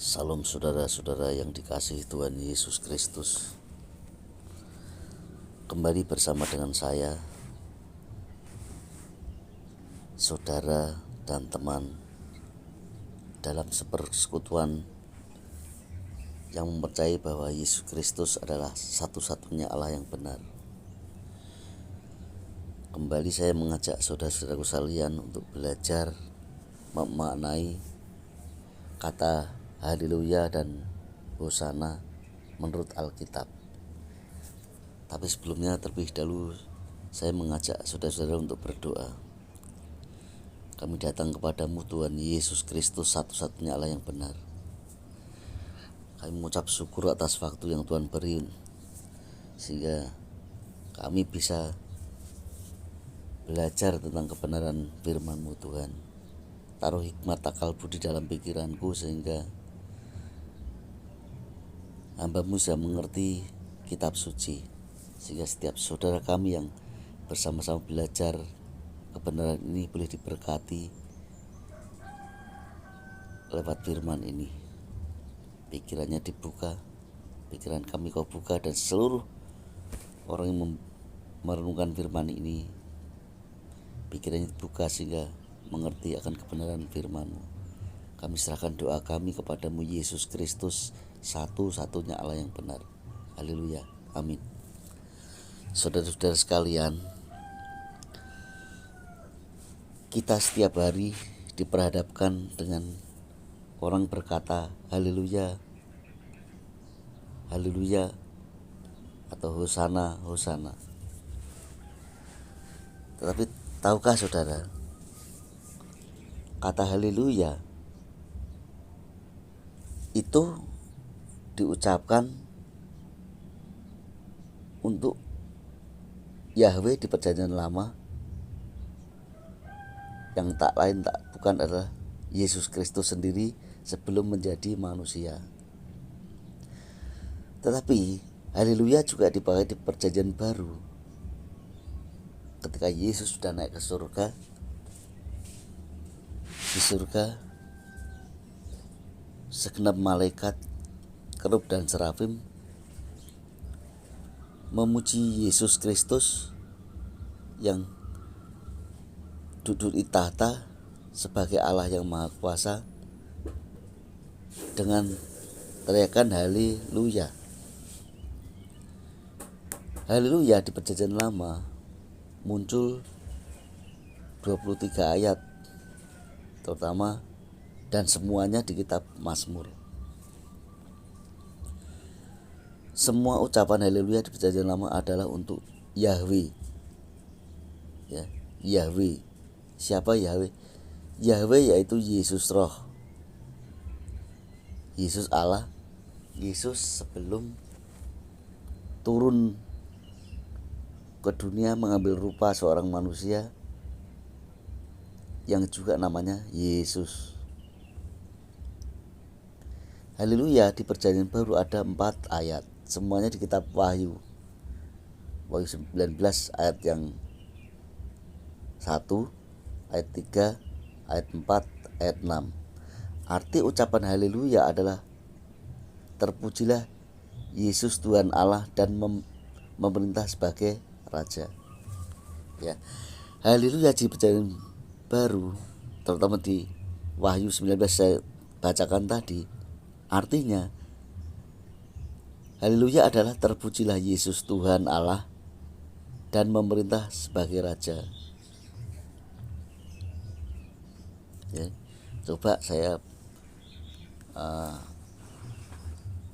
Salam saudara-saudara yang dikasihi Tuhan Yesus Kristus. Kembali bersama dengan saya, saudara dan teman dalam sepersekutuan yang mempercayai bahwa Yesus Kristus adalah satu-satunya Allah yang benar. Kembali saya mengajak saudara-saudaraku sekalian untuk belajar memaknai kata haleluya dan hosana menurut Alkitab. Tapi sebelumnya terlebih dahulu saya mengajak saudara-saudara untuk berdoa. Kami datang kepadamu Tuhan Yesus Kristus, satu-satunya Allah yang benar. Kami mengucap syukur atas waktu yang Tuhan beri, sehingga kami bisa belajar tentang kebenaran firman-Mu Tuhan. Taruh hikmat akal budi dalam pikiranku sehingga hamba-Mu bisa mengerti kitab suci, sehingga setiap saudara kami yang bersama-sama belajar kebenaran ini boleh diberkati lewat firman ini. Pikirannya dibuka, pikiran kami Kau buka, dan seluruh orang yang merenungkan firman ini pikirannya dibuka sehingga mengerti akan kebenaran firman-Mu. Kami serahkan doa kami kepadamu Yesus Kristus, satu-satunya Allah yang benar. Haleluya, amin. Saudara-saudara sekalian, kita setiap hari diperhadapkan dengan orang berkata haleluya, haleluya, atau hosana, hosana. Tetapi tahukah saudara, kata haleluya itu diucapkan untuk Yahweh di Perjanjian Lama, yang tak lain tak bukan adalah Yesus Kristus sendiri sebelum menjadi manusia. Tetapi haleluya juga dipakai di Perjanjian Baru. Ketika Yesus sudah naik ke surga, di surga segenap malaikat, kerub dan serafim memuji Yesus Kristus yang duduk di tahta sebagai Allah yang Maha Kuasa dengan teriakan haleluya. Haleluya di Perjanjian Lama muncul 23 ayat terutama, dan semuanya di kitab Mazmur. Semua ucapan haleluya di Perjanjian Lama adalah untuk Yahweh. Ya, Yahweh. Siapa Yahweh? Yahweh yaitu Yesus Roh. Yesus Allah. Yesus sebelum turun ke dunia mengambil rupa seorang manusia yang juga namanya Yesus. Haleluya di Perjanjian Baru ada 4 ayat, semuanya di kitab Wahyu. Wahyu 19 ayat yang 1, ayat 3, ayat 4, ayat 6. Arti ucapan haleluya adalah terpujilah Yesus Tuhan Allah dan memerintah sebagai Raja. Ya. Haleluya di Perjanjian Baru, terutama di Wahyu 19 saya bacakan tadi, artinya haleluya adalah terpujilah Yesus Tuhan Allah dan memerintah sebagai Raja. Ya, coba saya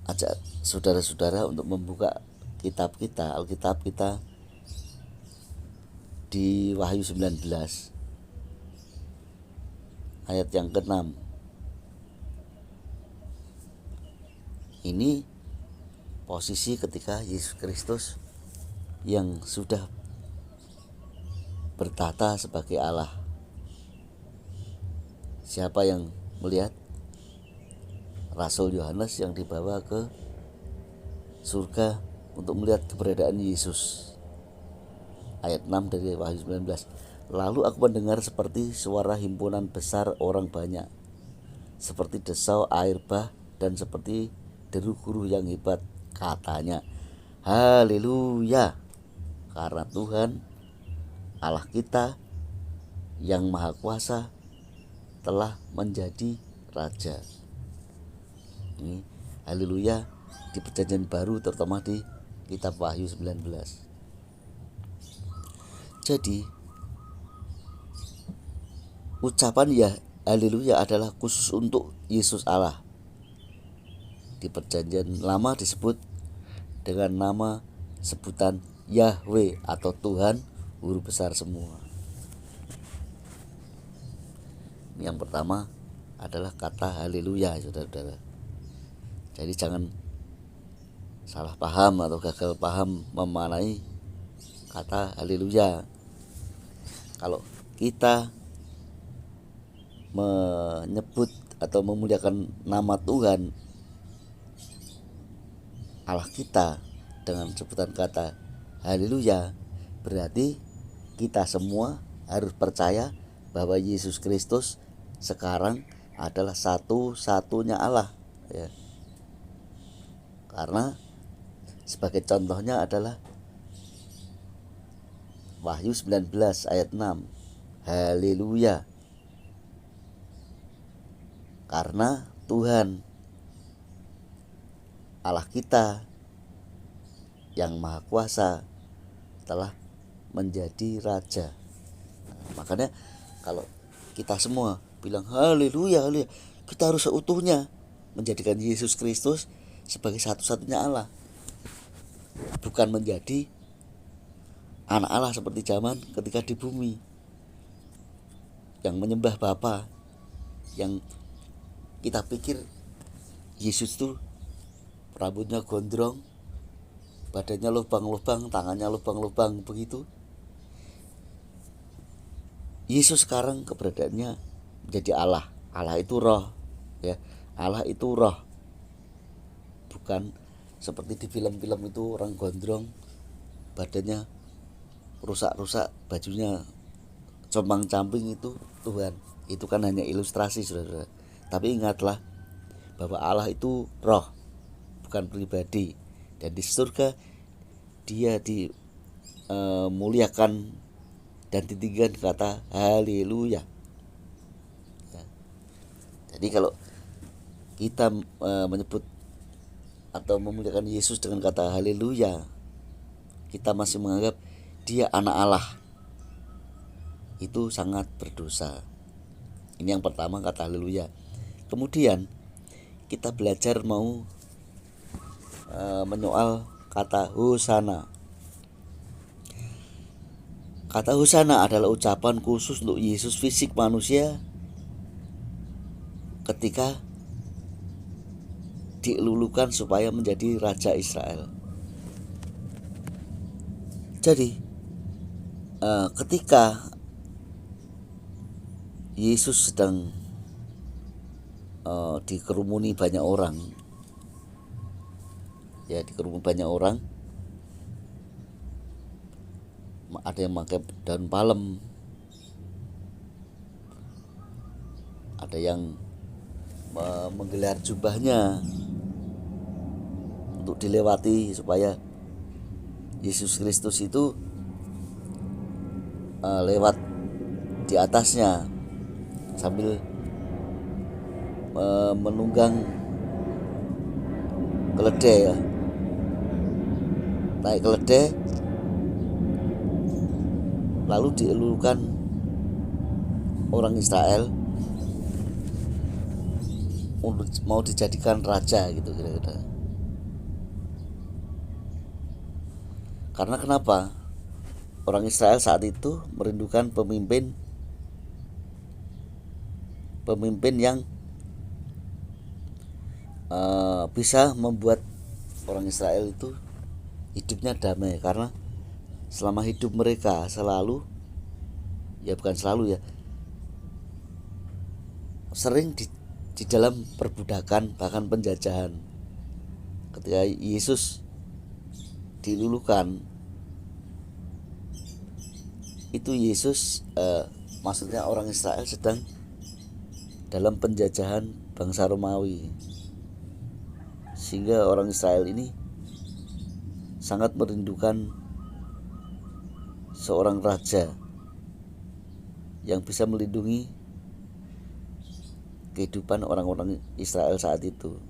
ajak saudara-saudara untuk membuka kitab kita, Alkitab kita di Wahyu 19 ayat yang ke-6. Ini posisi ketika Yesus Kristus yang sudah bertahta sebagai Allah. Siapa yang melihat? Rasul Yohanes yang dibawa ke surga untuk melihat keberadaan Yesus. Ayat 6 dari Wahyu 19. Lalu aku mendengar seperti suara himpunan besar orang banyak, seperti desau air bah dan seperti deru guru yang hebat, katanya. Haleluya. Karena Tuhan Allah kita yang maha kuasa telah menjadi raja. Ini haleluya di perjanjian baru, terutama di kitab Wahyu 19. Jadi ucapan ya haleluya adalah khusus untuk Yesus Allah. Di perjanjian lama disebut dengan nama sebutan Yahweh atau Tuhan huruf besar semua. Yang pertama adalah kata haleluya, saudara-saudara. Jadi jangan salah paham atau gagal paham memaknai kata haleluya. Kalau kita menyebut atau memuliakan nama Tuhan Allah kita dengan sebutan kata haleluya, berarti kita semua harus percaya bahwa Yesus Kristus sekarang adalah satu-satunya Allah, ya. Karena sebagai contohnya adalah Wahyu 19 ayat 6. Haleluya. Karena Tuhan Allah kita yang maha kuasa telah menjadi raja. Makanya kalau kita semua bilang haleluya, haleluya, kita harus seutuhnya menjadikan Yesus Kristus sebagai satu-satunya Allah, bukan menjadi anak Allah seperti zaman ketika di bumi yang menyembah Bapa, yang kita pikir Yesus itu rambutnya gondrong, badannya lubang-lubang, tangannya lubang-lubang begitu. Yesus sekarang keberadaannya menjadi Allah. Allah itu roh, ya. Allah itu roh. Bukan seperti di film-film itu orang gondrong, badannya rusak-rusak, bajunya compang-camping, itu Tuhan. Itu kan hanya ilustrasi, saudara. Tapi ingatlah bahwa Allah itu roh, bukan pribadi. Dan di surga dia dimuliakan dan ditinggikan kata haleluya, ya. Jadi kalau kita menyebut atau memuliakan Yesus dengan kata haleluya, kita masih menganggap dia anak Allah. Itu sangat berdosa. Ini yang pertama, kata haleluya. Kemudian kita belajar mau menyoal kata hosana. Kata hosana adalah ucapan khusus untuk Yesus fisik manusia ketika dilulukan supaya menjadi Raja Israel. Jadi ketika Yesus sedang dikerumuni banyak orang, ya, dikerumuni banyak orang, ada yang pakai daun palem, ada yang menggelar jubahnya untuk dilewati supaya Yesus Kristus itu lewat di atasnya sambil menunggang keledai, ya, naik keledai, lalu dielulukan orang Israel untuk mau dijadikan raja, gitu kira-kira. Karena kenapa? Orang Israel saat itu merindukan pemimpin yang bisa membuat orang Israel itu hidupnya damai. Karena selama hidup mereka selalu, ya bukan selalu ya, sering di dalam perbudakan, bahkan penjajahan. Ketika Yesus dilulukan, itu Yesus maksudnya orang Israel sedang dalam penjajahan bangsa Romawi. sehingga orang Israel ini sangat merindukan seorang raja yang bisa melindungi kehidupan orang-orang Israel saat itu.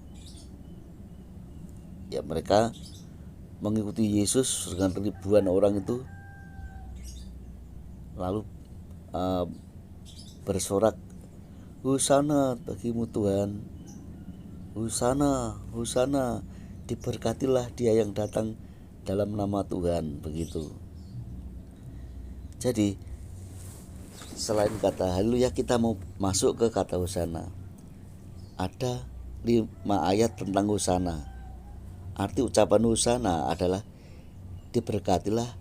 Ya, mereka mengikuti Yesus dengan ribuan orang itu, lalu bersorak, "Hosana bagimu Tuhan, Hosana, Hosana, diberkatilah dia yang datang dalam nama Tuhan." Begitu. Jadi selain kata haleluya, kita mau masuk ke kata Hosana. Ada 5 ayat tentang Hosana. Arti ucapan Hosana adalah diberkatilah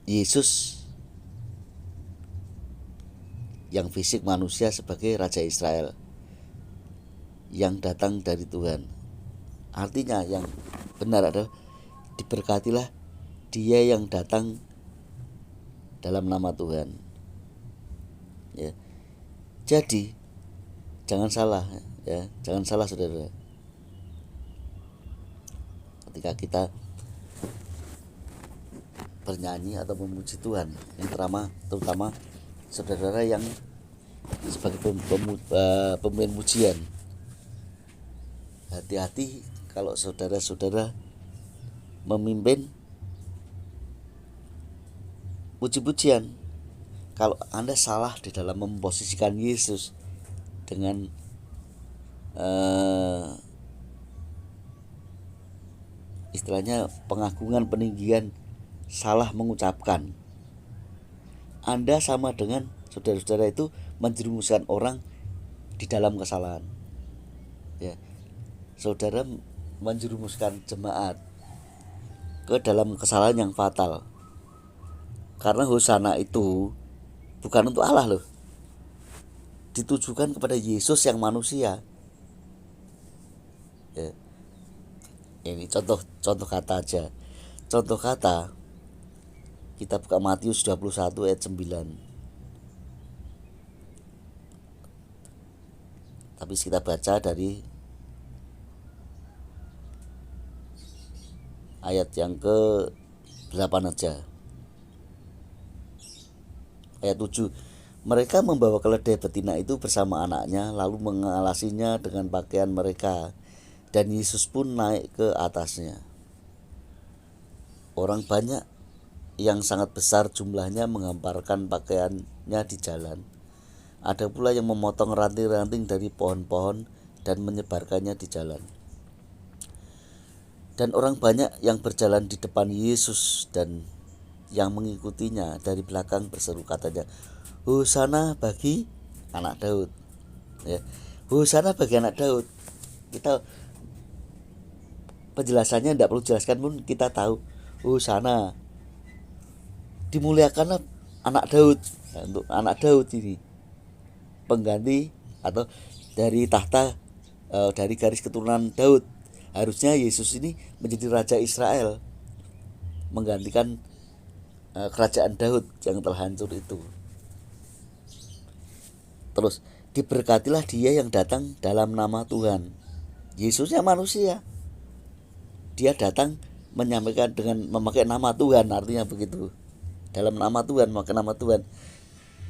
Yesus yang fisik manusia sebagai Raja Israel yang datang dari Tuhan. Artinya yang benar adalah diberkatilah dia yang datang dalam nama Tuhan. Ya. Jadi jangan salah, ya, jangan salah saudara. Ketika kita bernyanyi atau memuji Tuhan, yang terutama saudara yang sebagai pemimpin pujian, hati-hati kalau saudara-saudara memimpin puji-pujian. Kalau Anda salah di dalam memposisikan Yesus dengan istilahnya pengagungan, peninggian, salah mengucapkan, Anda sama dengan saudara-saudara itu menjerumuskan orang di dalam kesalahan. Ya, saudara menjerumuskan jemaat ke dalam kesalahan yang fatal. Karena Hosana itu bukan untuk Allah loh, ditujukan kepada Yesus yang manusia. Ya. Ini contoh kata aja. Contoh kata, kita buka Matius 21 ayat 9. Tapi kita baca dari ayat yang ke-8 aja. Ayat 7. Mereka membawa keledai betina itu bersama anaknya, lalu mengalasinya dengan pakaian mereka, dan Yesus pun naik ke atasnya. Orang banyak yang sangat besar jumlahnya menghamparkan pakaiannya di jalan. Ada pula yang memotong ranting-ranting dari pohon-pohon dan menyebarkannya di jalan. Dan orang banyak yang berjalan di depan Yesus dan yang mengikutinya dari belakang berseru, katanya, "Hosana bagi anak Daud." Ya, Hosana bagi anak Daud. Kita penjelasannya tidak perlu jelaskan pun kita tahu. Hosana, dimuliakanlah anak Daud. Nah, untuk anak Daud ini pengganti atau dari tahta, dari garis keturunan Daud. Harusnya Yesus ini menjadi Raja Israel, menggantikan kerajaan Daud yang telah hancur itu. Terus, diberkatilah dia yang datang dalam nama Tuhan. Yesusnya manusia, dia datang menyampaikan dengan memakai nama Tuhan, artinya begitu. Dalam nama Tuhan, memakai nama Tuhan.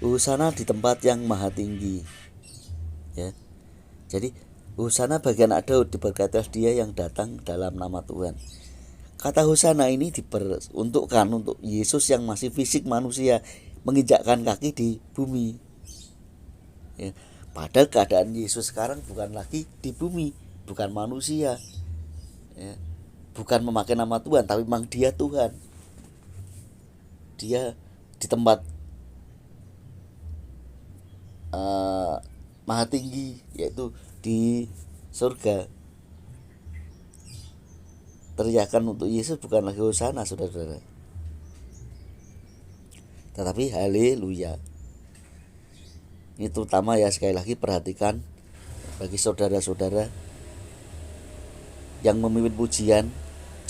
Hosana di tempat yang maha tinggi. Ya. Jadi Hosana bagi anak Daud, diberkatilah dia yang datang dalam nama Tuhan. Kata Hosana ini diperuntukkan untuk Yesus yang masih fisik manusia, menginjakkan kaki di bumi. Ya. Padahal keadaan Yesus sekarang bukan lagi di bumi, bukan manusia. Ya. Bukan memakai nama Tuhan, tapi memang dia Tuhan. Dia di tempat maha tinggi, yaitu di surga. Teriakan untuk Yesus bukan lagi Hosana, saudara-saudara, tetapi haleluya. Ini terutama ya, sekali lagi perhatikan bagi saudara-saudara yang memimpin pujian,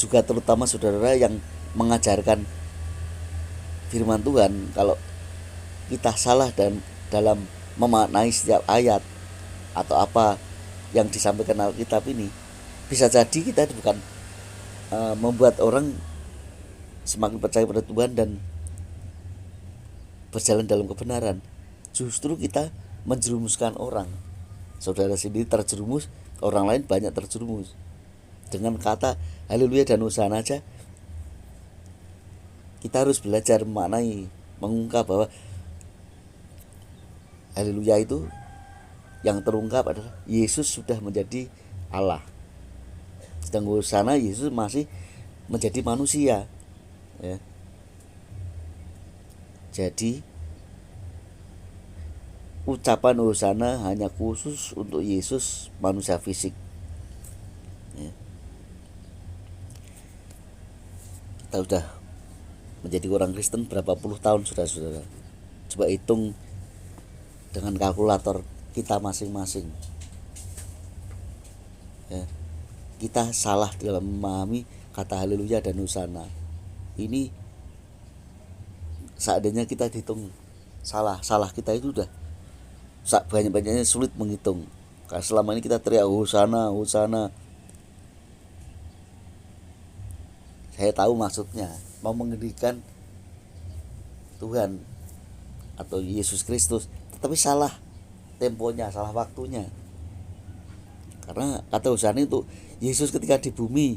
juga terutama saudara yang mengajarkan firman Tuhan. Kalau kita salah dan dalam memaknai setiap ayat atau apa yang disampaikan Alkitab ini, bisa jadi kita bukan membuat orang semakin percaya pada Tuhan dan berjalan dalam kebenaran. Justru kita menjerumuskan orang. Saudara sendiri terjerumus, orang lain banyak terjerumus. Dengan kata haleluya dan hosana aja kita harus belajar memaknai, mengungkap bahwa haleluya itu yang terungkap adalah Yesus sudah menjadi Allah. Sedang hosana Yesus masih menjadi manusia, ya. Jadi ucapan hosana hanya khusus untuk Yesus manusia fisik, ya. Kita sudah menjadi orang Kristen berapa puluh tahun, saudara-saudara. Coba hitung dengan kalkulator kita masing-masing, ya. Kita salah dalam memahami kata haleluya dan hosana. Ini seandainya kita dihitung salah kita itu udah banyak-banyaknya sulit menghitung. Karena selama ini kita teriak hosana, hosana. Saya tahu maksudnya mau mengerikan Tuhan atau Yesus Kristus, tetapi salah temponya, salah waktunya. Karena kata hosana itu Yesus ketika di bumi,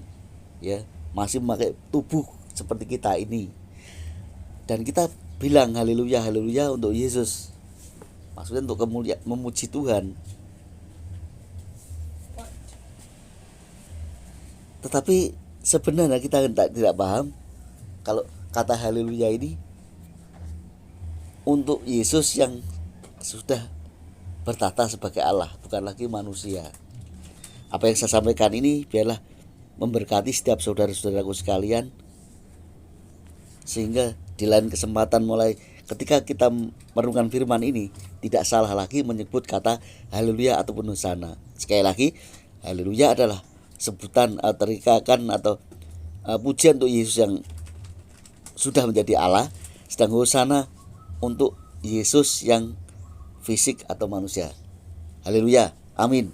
ya, masih memakai tubuh seperti kita ini. Dan kita bilang haleluya, haleluya untuk Yesus. Maksudnya untuk memuji Tuhan. Tetapi sebenarnya kita tidak paham kalau kata haleluya ini untuk Yesus yang sudah bertata sebagai Allah, bukan lagi manusia. Apa yang saya sampaikan ini biarlah memberkati setiap saudara-saudaraku sekalian, sehingga di lain kesempatan mulai ketika kita merenungkan firman ini tidak salah lagi menyebut kata haleluya ataupun hosana. Sekali lagi, haleluya adalah sebutan teriakan atau pujian untuk Yesus yang sudah menjadi Allah, sedang hosana untuk Yesus yang fisik atau manusia. Haleluya, amin.